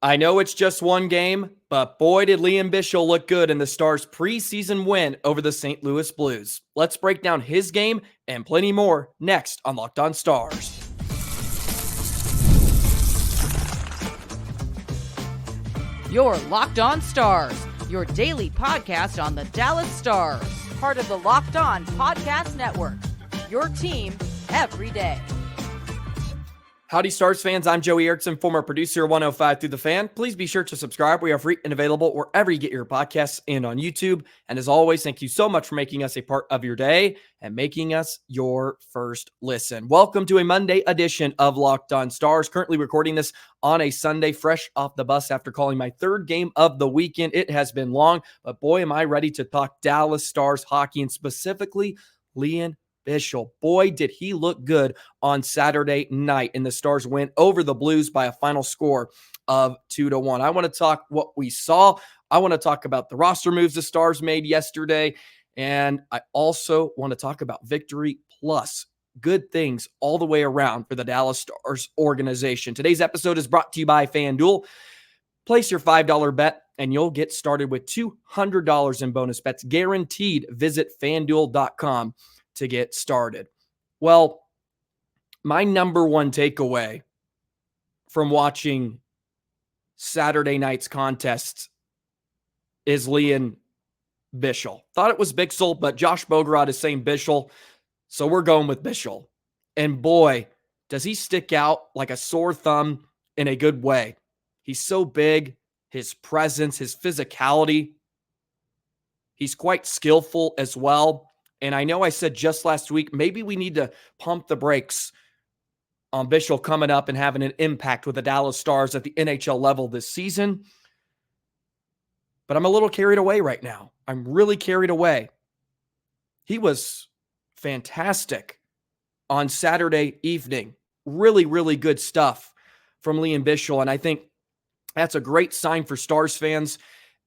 I know it's just one game, but boy, did Lian Bichsel look good in the Stars' preseason win over the St. Louis Blues. Let's break down his game and plenty more next on Locked On Stars. Your Locked On Stars, your daily podcast on the Dallas Stars, part of the Locked On Podcast Network. Your team every day. Howdy, Stars fans. I'm Joey Erickson, former producer 105 Through the Fan. Please be sure to subscribe. We are free and available wherever you get your podcasts and on YouTube. And as always, thank you so much for making us a part of your day and making us your first listen. Welcome to a Monday edition of Locked On Stars. Currently recording this on a Sunday, fresh off the bus after calling my third game of the weekend. It has been long, but boy, am I ready to talk Dallas Stars hockey and specifically Lian Bichsel. Boy, did he look good on Saturday night in the Stars win over the Blues by a final score of 2-1. I want to talk what we saw. I want to talk about the roster moves the Stars made yesterday. And I also want to talk about victory plus good things all the way around for the Dallas Stars organization. Today's episode is brought to you by FanDuel. Place your $5 bet and you'll get started with $200 in bonus bets guaranteed. Visit FanDuel.com to get started. Well, my number one takeaway from watching Saturday night's contest is Lian Bichsel. Thought it was Bichsel, but Josh Bogorad is saying Bichsel, so we're going with Bichsel. And boy, does he stick out like a sore thumb in a good way. He's so big, his presence, his physicality. He's quite skillful as well. And I know I said just last week, maybe we need to pump the brakes on Bichsel coming up and having an impact with the Dallas Stars at the NHL level this season. But I'm a little carried away right now. I'm really carried away. He was fantastic on Saturday evening. Really, really good stuff from Lian Bichsel. And I think that's a great sign for Stars fans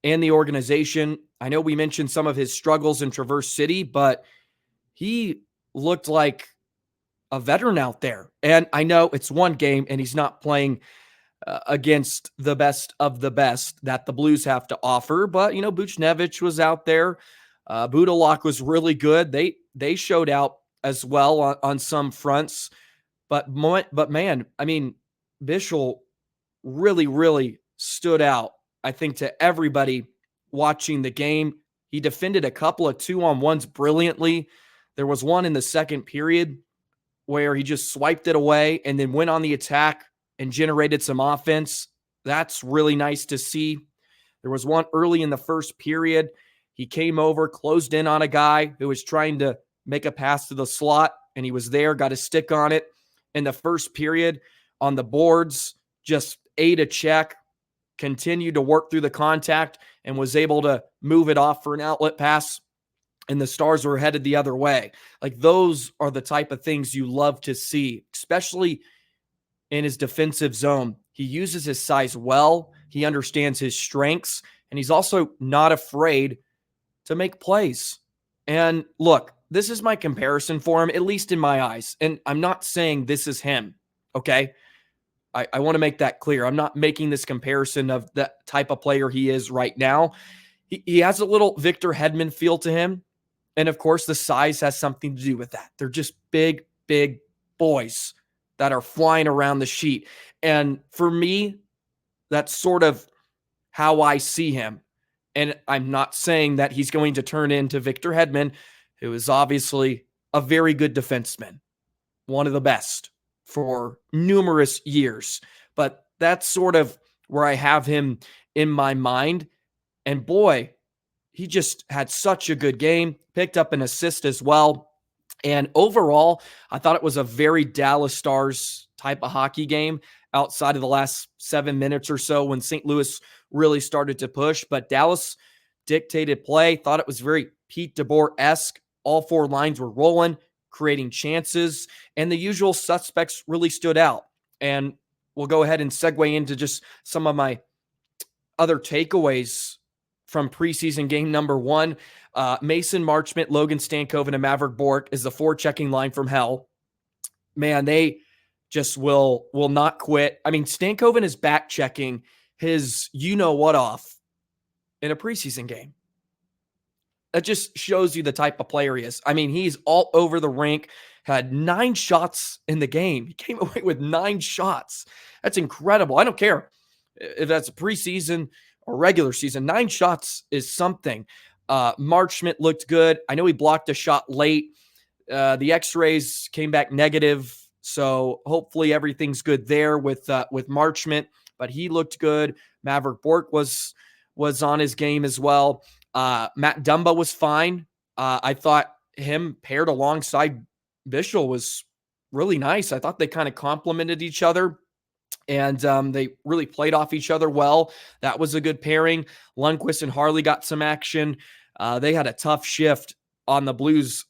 and the organization. I know we mentioned some of his struggles in Traverse City, but he looked like a veteran out there. And I know it's one game and he's not playing against the best of the best that the Blues have to offer. But, you know, Buchnevich was out there. Budalak was really good. They showed out as well on some fronts. But man, I mean, Bichsel really, really stood out, I think, to everybody watching the game. He defended a couple of 2-on-1s brilliantly. There was one in the second period where he just swiped it away and then went on the attack and generated some offense. That's really nice to see. There was one early in the first period. He came over, closed in on a guy who was trying to make a pass to the slot, and he was there, got his stick on it. In the first period, on the boards, just ate a check, continued to work through the contact, and was able to move it off for an outlet pass, and the Stars were headed the other way. Like, those are the type of things you love to see, especially in his defensive zone. He uses his size well. He understands his strengths, and he's also not afraid to make plays. And look, this is my comparison for him, at least in my eyes. And I'm not saying this is him, okay? I want to make that clear. I'm not making this comparison of the type of player he is right now. He has a little Victor Hedman feel to him. And of course, the size has something to do with that. They're just big, big boys that are flying around the sheet. And for me, that's sort of how I see him. And I'm not saying that he's going to turn into Victor Hedman, who is obviously a very good defenseman, one of the best for numerous years. But that's sort of where I have him in my mind. And boy, he just had such a good game, picked up an assist as well. And overall, I thought it was a very Dallas Stars type of hockey game outside of the last 7 minutes or so when St. Louis really started to push. But Dallas dictated play, thought it was very Pete DeBoer-esque. All four lines were rolling, creating chances, and the usual suspects really stood out. And we'll go ahead and segue into just some of my other takeaways from preseason game number one. Mason Marchment, Logan Stankoven, and Mavrik Bourque is the forechecking line from hell. Man, they just will not quit. I mean, Stankoven is back checking his you-know-what off in a preseason game. That just shows you the type of player he is. I mean, he's all over the rink, had 9 shots in the game. He came away with 9 shots. That's incredible. I don't care if that's a preseason or regular season. 9 shots is something. Marchment looked good. I know he blocked a shot late. The x-rays came back negative, so hopefully everything's good there with Marchment, but he looked good. Mavrik Bourque was on his game as well. Matt Dumba was fine. I thought him paired alongside Bichsel was really nice. I thought they kind of complemented each other, and they really played off each other well. That was a good pairing. Lundqvist and Harley got some action. They had a tough shift on the Blues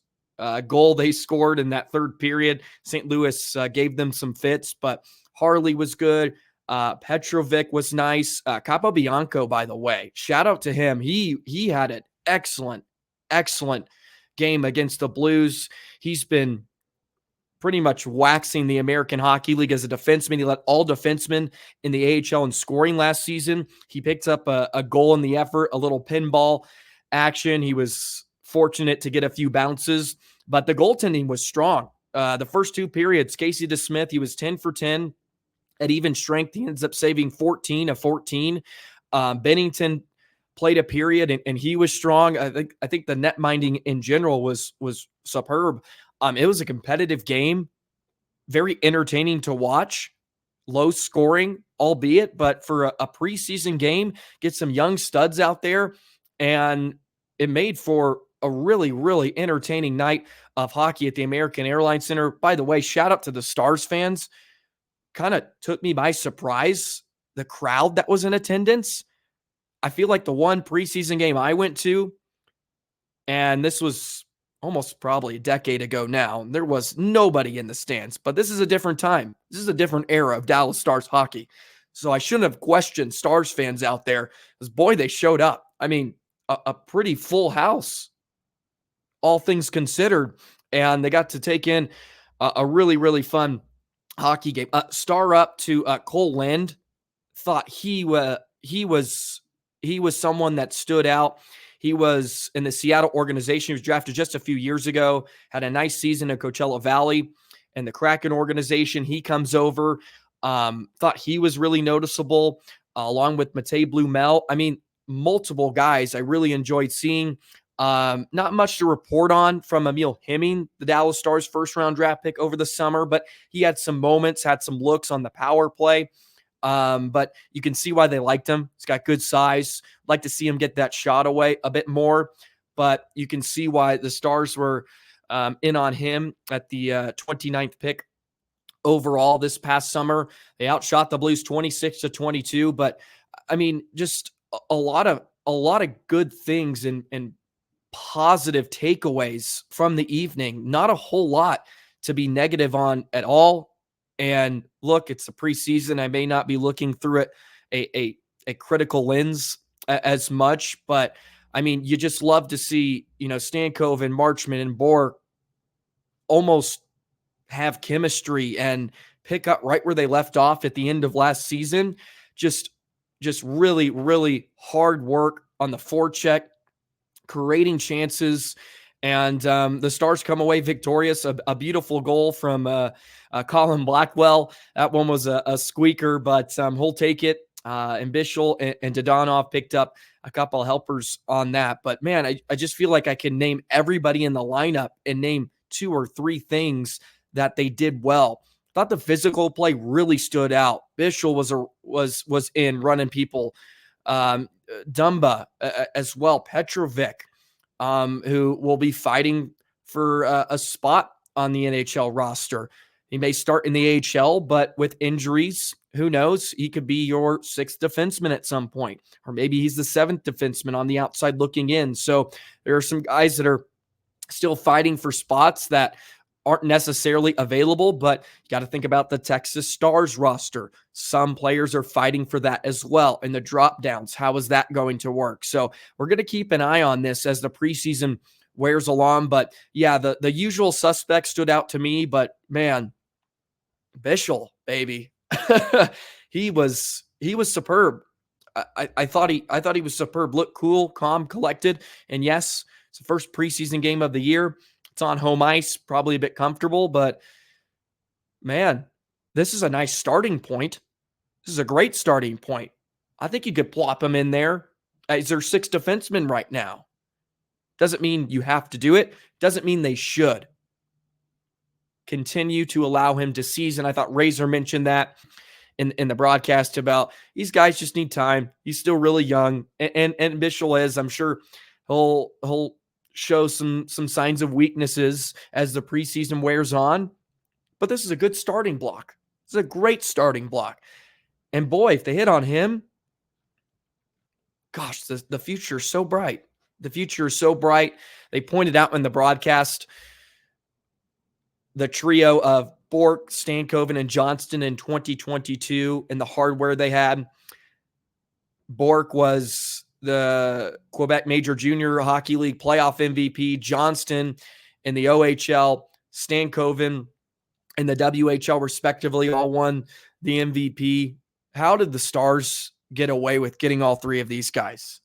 goal they scored in that third period. St. Louis gave them some fits, but Harley was good. Petrovic was nice. Capobianco, by the way, shout out to him. He had an excellent game against the Blues. He's been pretty much waxing the American Hockey League as a defenseman. He led all defensemen in the AHL in scoring last season. He picked up a goal in the effort, a little pinball action. He was fortunate to get a few bounces, but the goaltending was strong. The first 2 periods, Casey DeSmith, he was 10 for 10 at even strength. He ends up saving 14 of 14. Bennington played a period and he was strong. I think the net minding in general was superb. It was a competitive game, very entertaining to watch, low scoring, albeit, but for a preseason game, get some young studs out there, and it made for a really, really entertaining night of hockey at the American Airlines Center. By the way, shout out to the Stars fans. Kind of took me by surprise, the crowd that was in attendance. I feel like the one preseason game I went to, and this was almost probably a decade ago now, there was nobody in the stands, but this is a different time. This is a different era of Dallas Stars hockey. So I shouldn't have questioned Stars fans out there, because boy, they showed up. I mean, a pretty full house, all things considered, and they got to take in a really, really fun hockey game. Star up to Cole Lind. Thought he was someone that stood out. He was in the Seattle organization. He was drafted just a few years ago, had a nice season in Coachella Valley and the Kraken organization. He comes over. Thought he was really noticeable, along with Matej Blumel. I mean, multiple guys I really enjoyed seeing. Not much to report on from Emil Hemming, the Dallas Stars first-round draft pick over the summer, but he had some moments, had some looks on the power play. But you can see why they liked him. He's got good size. Like to see him get that shot away a bit more, but you can see why the Stars were in on him at the 29th pick overall this past summer. They outshot the Blues 26-22, but I mean, just a lot of good things and positive takeaways from the evening. Not a whole lot to be negative on at all. And look, it's the preseason. I may not be looking through it a critical lens as much, but I mean, you just love to see, Stankoven, Marchment, and Bourque almost have chemistry and pick up right where they left off at the end of last season. Just really, really hard work on the forecheck, creating chances, and the Stars come away victorious. A beautiful goal from Colin Blackwell. That one was a squeaker, but he'll take it. And Bichsel and Dodonov picked up a couple of helpers on that. But, man, I just feel like I can name everybody in the lineup and name 2 or 3 things that they did well. Thought the physical play really stood out. Bichsel was in running people. Dumba as well. Petrovic, who will be fighting for a spot on the NHL roster. He may start in the AHL, but with injuries, who knows? He could be your 6th defenseman at some point, or maybe he's the 7th defenseman on the outside looking in. So there are some guys that are still fighting for spots that aren't necessarily available, but you got to think about the Texas Stars roster. Some players are fighting for that as well. And the drop downs, how is that going to work? So we're going to keep an eye on this as the preseason wears along. But yeah, the usual suspects stood out to me, but man, Bichsel, baby, he was superb. I thought he was superb. Looked cool, calm, collected. And yes, it's the first preseason game of the year. It's on home ice, probably a bit comfortable, but man, this is a nice starting point. This is a great starting point. I think you could plop him in there as their sixth defenseman right now. Doesn't mean you have to do it. Doesn't mean they should. Continue to allow him to season. I thought Razor mentioned that in the broadcast about these guys just need time. He's still really young. And Bichsel is, I'm sure he'll show some signs of weaknesses as the preseason wears on. But this is a good starting block. This is a great starting block. And boy, if they hit on him, gosh, the future is so bright. The future is so bright. They pointed out in the broadcast the trio of Bourque, Stankoven, and Johnston in 2022 and the hardware they had. Bourque was the Quebec Major Junior Hockey League playoff MVP. Johnston in the OHL, Stankoven in the WHL, respectively, all won the MVP. How did the Stars get away with getting all three of these guys?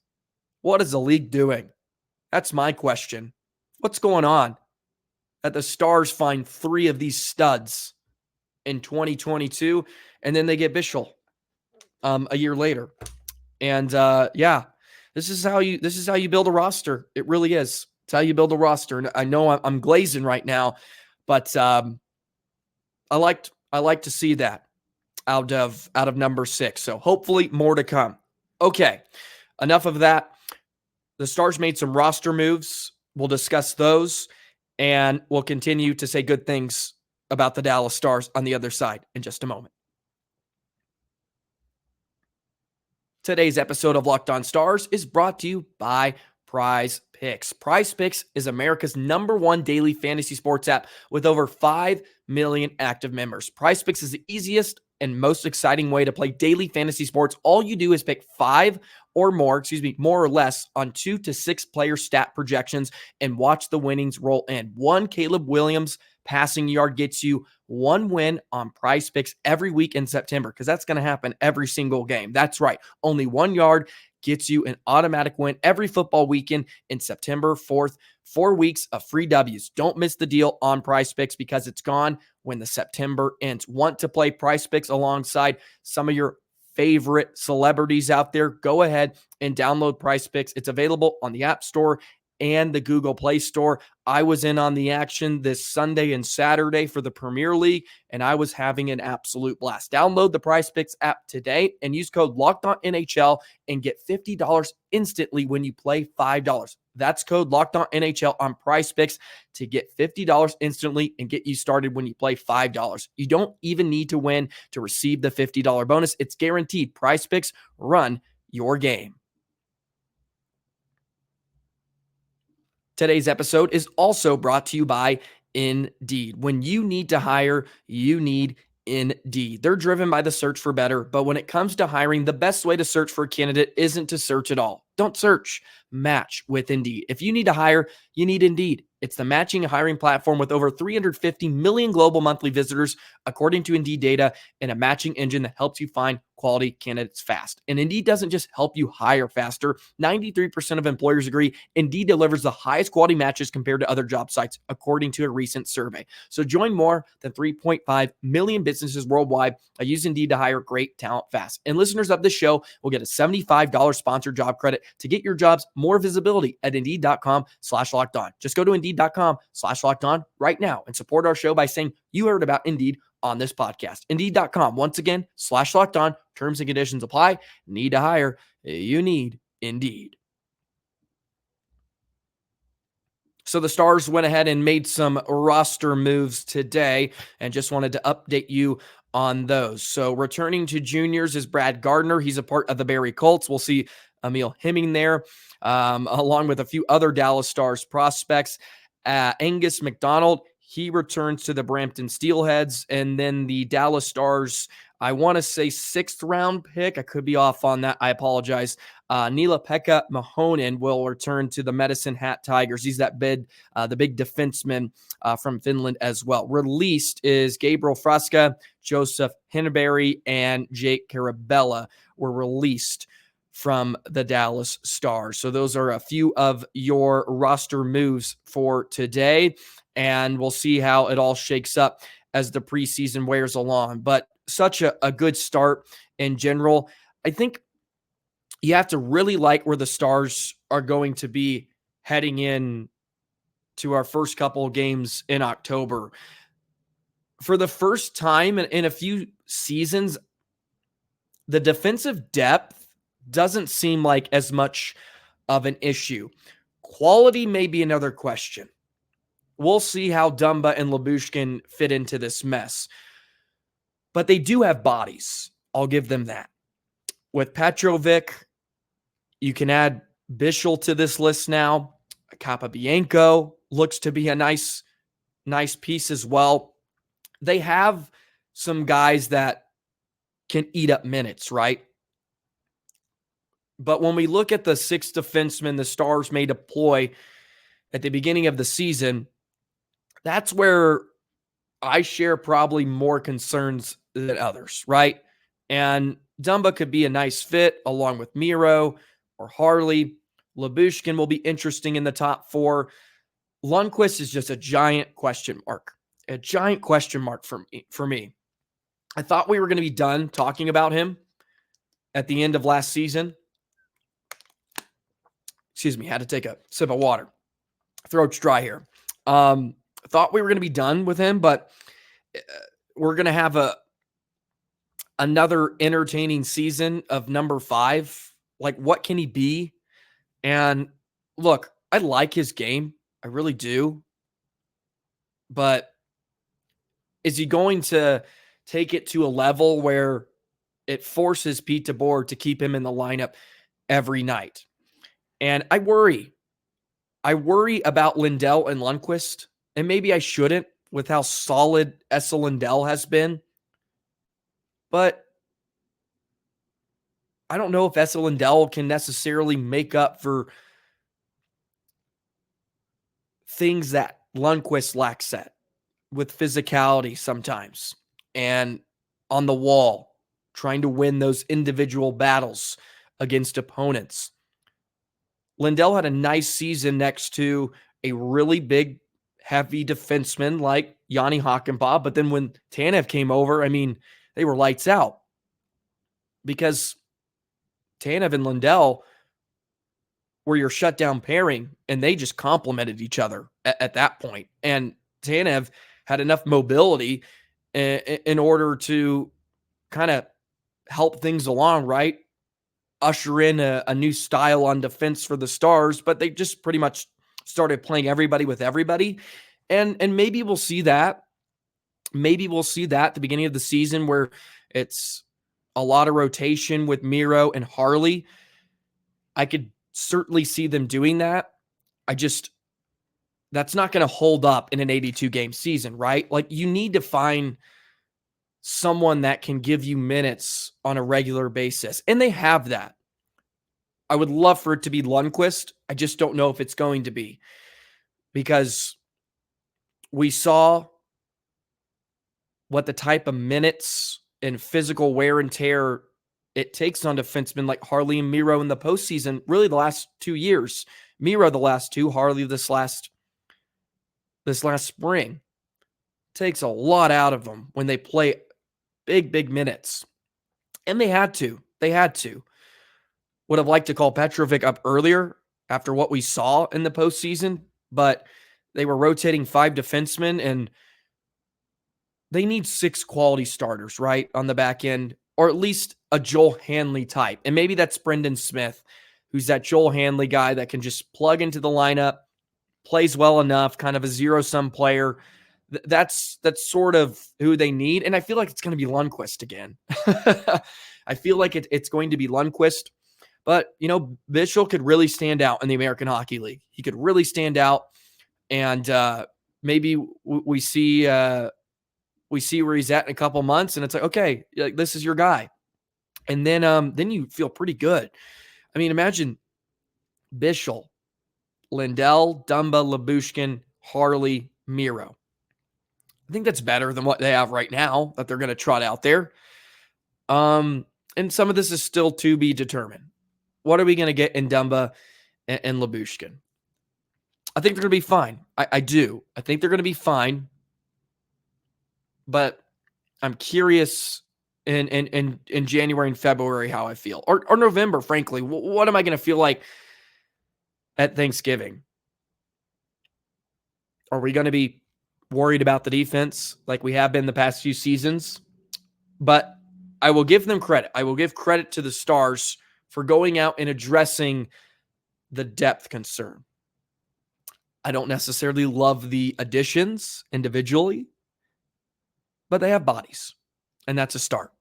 What is the league doing? That's my question. What's going on that the Stars find three of these studs in 2022, and then they get Bichsel a year later? And this is how you build a roster. It really is. It's how you build a roster. And I know I'm glazing right now, but I like to see that out of number 6. So hopefully more to come. Okay, enough of that. The Stars made some roster moves. We'll discuss those, and we'll continue to say good things about the Dallas Stars on the other side in just a moment. Today's episode of Locked On Stars is brought to you by PrizePicks. PrizePicks is America's #1 daily fantasy sports app with over 5 million active members. PrizePicks is the easiest and most exciting way to play daily fantasy sports. All you do is pick more or less on 2 to 6 player stat projections and watch the winnings roll in. One Caleb Williams passing yard gets you one win on PrizePicks every week in September, because that's going to happen every single game. That's right. Only 1 yard gets you an automatic win every football weekend in September 4th. 4 weeks of free W's. Don't miss the deal on PrizePicks because it's gone when the September ends. Want to play PrizePicks alongside some of your favorite celebrities out there? Go ahead and download PrizePicks. It's available on the App Store and the Google Play Store. I was in on the action this Sunday and Saturday for the Premier League, and I was having an absolute blast. Download the PrizePicks app today and use code LOCKEDONNHL and get $50 instantly when you play $5. That's code LOCKEDONNHL on PrizePicks to get $50 instantly and get you started when you play $5. You don't even need to win to receive the $50 bonus. It's guaranteed. PrizePicks, run your game. Today's episode is also brought to you by Indeed. When you need to hire, you need Indeed. They're driven by the search for better, but when it comes to hiring, the best way to search for a candidate isn't to search at all. Don't search. Match with Indeed. If you need to hire, you need Indeed. It's the matching and hiring platform with over 350 million global monthly visitors, according to Indeed data, and a matching engine that helps you find quality candidates fast. And Indeed doesn't just help you hire faster. 93% of employers agree Indeed delivers the highest quality matches compared to other job sites, according to a recent survey. So join more than 3.5 million businesses worldwide by using Indeed to hire great talent fast. And listeners of this show will get a $75 sponsored job credit to get your jobs more visibility at Indeed.com/lockedon. Just go to Indeed.com/lockedon right now and support our show by saying you heard about Indeed on this podcast. Indeed.com, once again, /lockedon. Terms and conditions apply. Need to hire? You need Indeed. So the Stars went ahead and made some roster moves today and just wanted to update you on those. So returning to juniors is Brad Gardner. He's a part of the Barrie Colts. We'll see Emil Hemming there, along with a few other Dallas Stars prospects. Angus McDonald, he returns to the Brampton Steelheads. And then the Dallas Stars, I want to say 6th round pick. I could be off on that. I apologize. Niila-Pekka Mahonen will return to the Medicine Hat Tigers. He's the big defenseman from Finland as well. Released is Gabriel Frasca, Joseph Henneberry, and Jake Carabella were released from the Dallas Stars. So those are a few of your roster moves for today, and we'll see how it all shakes up as the preseason wears along. But such a good start in general. I think you have to really like where the Stars are going to be heading in to our first couple of games in October. For the first time in a few seasons, the defensive depth doesn't seem like as much of an issue. Quality may be another question. We'll see how Dumba and Lyubushkin fit into this mess. But they do have bodies. I'll give them that. With Petrovic, you can add Bichsel to this list now. Capobianco looks to be a nice piece as well. They have some guys that can eat up minutes, right? But when we look at the 6 defensemen the Stars may deploy at the beginning of the season, that's where I share probably more concerns than others, right? And Dumba could be a nice fit along with Miro or Harley. Lyubushkin will be interesting in the top 4. Lundqvist is just a giant question mark. A giant question mark for me. I thought we were going to be done talking about him at the end of last season. Excuse me, had to take a sip of water. Throat's dry here. Thought we were going to be done with him, but we're going to have another entertaining season of number 5. Like, what can he be? And look, I like his game. I really do. But is he going to take it to a level where it forces Pete DeBoer to keep him in the lineup every night? And I worry. I worry about Lindell and Lundqvist. And maybe I shouldn't with how solid Esa Lindell has been. But I don't know if Esa Lindell can necessarily make up for things that Lundqvist lacks at, with physicality sometimes and on the wall, trying to win those individual battles against opponents. Lindell had a nice season next to a really big, heavy defenseman like Yanni Hakanpää, but then when Tanev came over, I mean, they were lights out because Tanev and Lindell were your shutdown pairing, and they just complemented each other at that point. And Tanev had enough mobility in order to kind of help things along, right? Usher in a new style on defense for the Stars, but they just pretty much started playing everybody with everybody. And maybe we'll see that. Maybe we'll see that at the beginning of the season where it's a lot of rotation with Miro and Harley. I could certainly see them doing that. That's not going to hold up in an 82-game season, right? Like, you need to find someone that can give you minutes on a regular basis. And they have that. I would love for it to be Lundqvist. I just don't know if it's going to be, because we saw what the type of minutes and physical wear and tear it takes on defensemen like Harley and Miro in the postseason, really the last 2 years. Miro the last 2, Harley this last spring. Takes a lot out of them when they play big minutes. And they had to. Would have liked to call Petrovic up earlier after what we saw in the postseason, but they were rotating 5 defensemen, and they need 6 quality starters, right, on the back end, or at least a Joel Hanley type. And maybe that's Brendan Smith, who's that Joel Hanley guy that can just plug into the lineup, plays well enough, kind of a zero-sum player. That's sort of who they need. And I feel like it's going to be Lundqvist again. I feel like it's going to be Lundqvist. But, Bichsel could really stand out in the American Hockey League. He could really stand out. And maybe we see where he's at in a couple months, and it's like, okay, this is your guy. And then you feel pretty good. I mean, imagine Bichsel, Lindell, Dumba, Lyubushkin, Harley, Miro. I think that's better than what they have right now that they're going to trot out there. And some of this is still to be determined. what are we going to get in Dumba and Lyubushkin? I think they're going to be fine. I do. I think they're going to be fine. But I'm curious in January and February how I feel. Or November, frankly. What am I going to feel like at Thanksgiving? Are we going to be worried about the defense like we have been the past few seasons? But I will give them credit. I will give credit to the Stars for going out and addressing the depth concern. I don't necessarily love the additions individually, but they have bodies, and that's a start.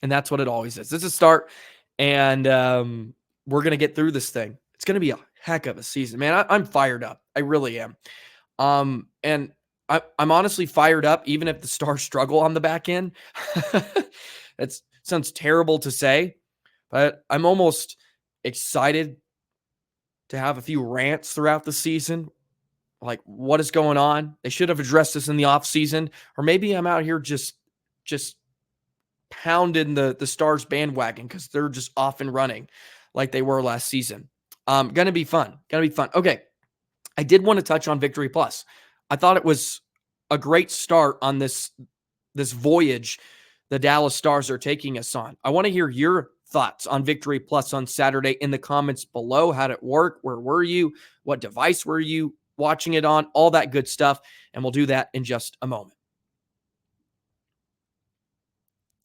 And that's what it always is. It's a start, and we're going to get through this thing. It's going to be a heck of a season, man. I'm fired up. I really am. And I'm honestly fired up, even if the Stars struggle on the back end. That sounds terrible to say, but I'm almost excited to have a few rants throughout the season. Like, what is going on? They should have addressed this in the offseason. Or maybe I'm out here just pounding the Stars bandwagon because they're just off and running like they were last season. Gonna be fun. Okay. I did want to touch on Victory Plus. I thought it was a great start on this voyage the Dallas Stars are taking us on. I want to hear your thoughts on Victory Plus on Saturday in the comments below. How did it work? Where were you? What device were you watching it on? All that good stuff. And we'll do that in just a moment.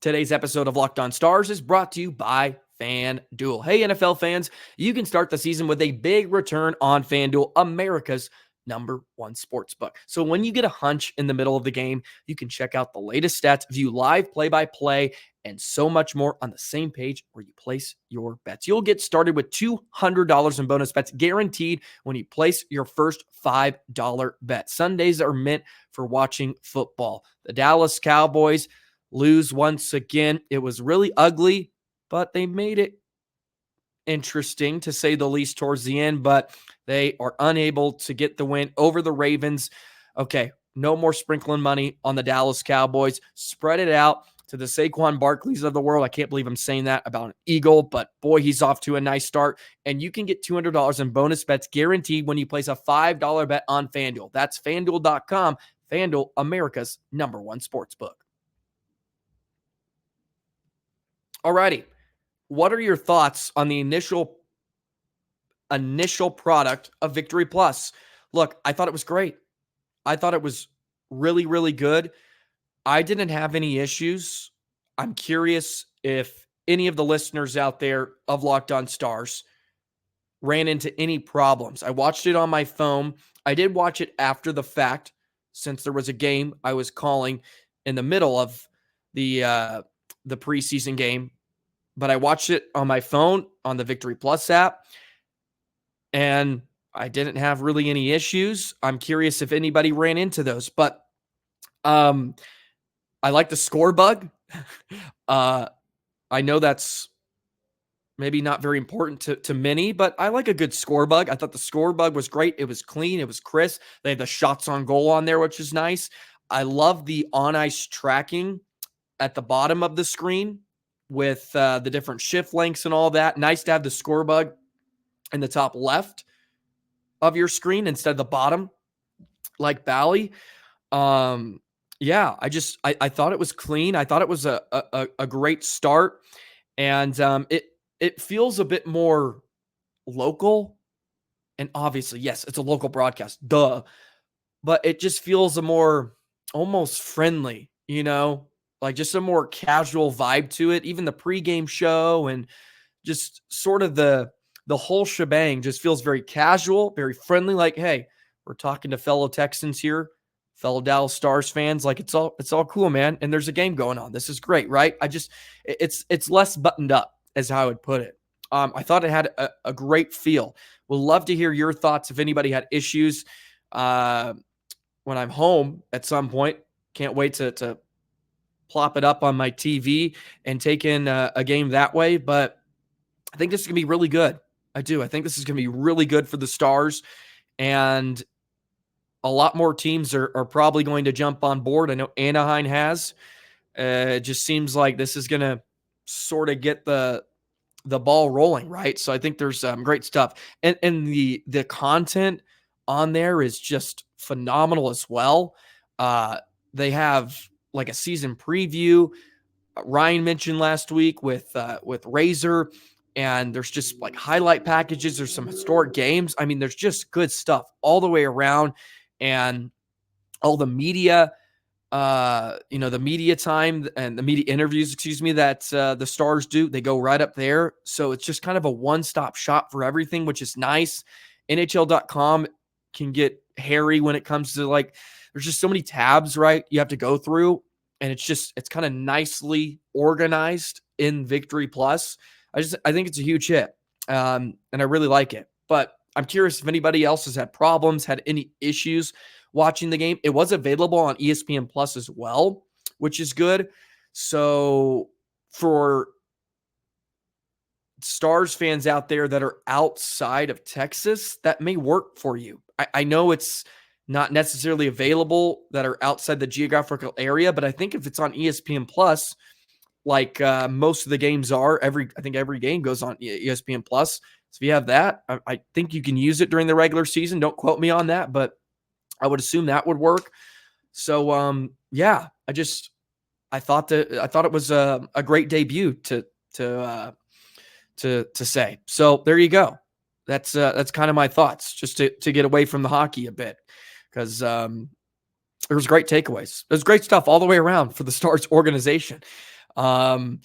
Today's episode of Locked On Stars is brought to you by FanDuel. Hey, NFL fans, you can start the season with a big return on FanDuel, America's #1 sportsbook. So when you get a hunch in the middle of the game, you can check out the latest stats, view live play-by-play, and so much more on the same page where you place your bets. You'll get started with $200 in bonus bets guaranteed when you place your first $5 bet. Sundays are meant for watching football. The Dallas Cowboys lose once again. It was really ugly, but they made it interesting to say the least towards the end, but they are unable to get the win over the Ravens. Okay, no more sprinkling money on the Dallas Cowboys. Spread it out to the Saquon Barkleys of the world. I can't believe I'm saying that about an Eagle, but boy, he's off to a nice start. And you can get $200 in bonus bets guaranteed when you place a $5 bet on FanDuel. That's FanDuel.com. FanDuel, America's #1 sportsbook. Alrighty. What are your thoughts on the initial product of Victory Plus? Look, I thought it was great. I thought it was really, really good. I didn't have any issues. I'm curious if any of the listeners out there of Locked On Stars ran into any problems. I watched it on my phone. I did watch it after the fact, since there was a game I was calling in the middle of the preseason game. But I watched it on my phone on the Victory Plus app, and I didn't have really any issues. I'm curious if anybody ran into those, but I like the score bug. I know that's maybe not very important to many, but I like a good score bug. I thought the score bug was great. It was clean. It was crisp. They had the shots on goal on there, which is nice. I love the on-ice tracking at the bottom of the screen with the different shift lengths and all that. Nice to have the score bug in the top left of your screen instead of the bottom, like Bally. Yeah, I thought it was clean. I thought it was a great start, and it feels a bit more local. And obviously, yes, it's a local broadcast, duh. But it just feels a more almost friendly, like just a more casual vibe to it. Even the pregame show and just sort of the whole shebang just feels very casual, very friendly. Like, hey, we're talking to fellow Texans here, fellow Dallas Stars fans. Like, it's all cool, man. And there's a game going on. This is great, right? It's less buttoned up, is how I would put it. I thought it had a great feel. We'll love to hear your thoughts if anybody had issues when I'm home at some point. Can't wait to plop it up on my TV and take in a game that way. But I think this is going to be really good. I do. I think this is going to be really good for the Stars. And a lot more teams are probably going to jump on board. I know Anaheim has. It just seems like this is going to sort of get the the ball rolling, right? So I think there's great stuff. And the content on there is just phenomenal as well. They have like a season preview. Ryan mentioned last week with Razor, and there's just like highlight packages. There's some historic games. I mean, there's just good stuff all the way around, and all the media, the media time and the media interviews, that the Stars do, they go right up there. So it's just kind of a one-stop shop for everything, which is nice. NHL.com can get hairy when it comes to like, there's just so many tabs, right? You have to go through, and it's kind of nicely organized in Victory Plus. I think it's a huge hit. And I really like it, but I'm curious if anybody else has had problems, had any issues watching the game. It was available on ESPN Plus as well, which is good. So for Stars fans out there that are outside of Texas, that may work for you. I know it's not necessarily available that are outside the geographical area, but I think if it's on ESPN Plus, like most of the games are, I think every game goes on ESPN Plus. So if you have that, I think you can use it during the regular season. Don't quote me on that, but I would assume that would work. So I thought it was a great debut to say. So there you go. That's kind of my thoughts, just to get away from the hockey a bit, because there was great takeaways. There's great stuff all the way around for the Stars organization. I'm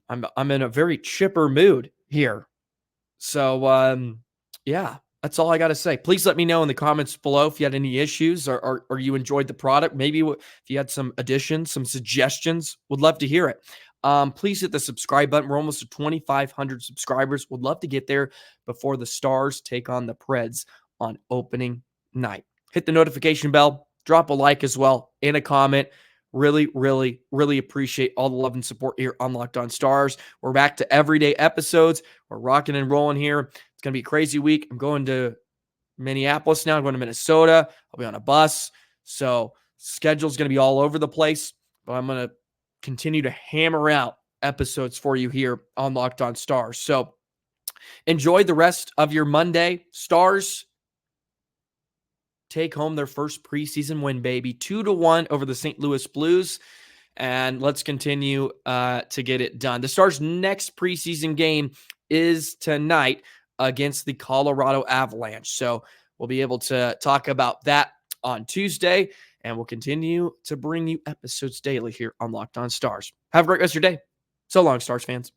in a very chipper mood here. So that's all I got to say. Please let me know in the comments below if you had any issues or you enjoyed the product. Maybe if you had some additions, some suggestions, would love to hear it. Please hit the subscribe button. We're almost to 2,500 subscribers. Would love to get there before the Stars take on the Preds on opening night. Hit the notification bell. Drop a like as well and a comment. Really, really, really appreciate all the love and support here on Locked On Stars. We're back to everyday episodes. We're rocking and rolling here. It's going to be a crazy week. I'm going to Minneapolis now. I'm going to Minnesota. I'll be on a bus. So schedule's going to be all over the place. But I'm going to continue to hammer out episodes for you here on Locked On Stars. So enjoy the rest of your Monday. Stars take home their first preseason win, baby. 2-1 over the St. Louis Blues. And let's continue to get it done. The Stars' next preseason game is tonight against the Colorado Avalanche. So we'll be able to talk about that on Tuesday, and we'll continue to bring you episodes daily here on Locked On Stars. Have a great rest of your day. So long, Stars fans.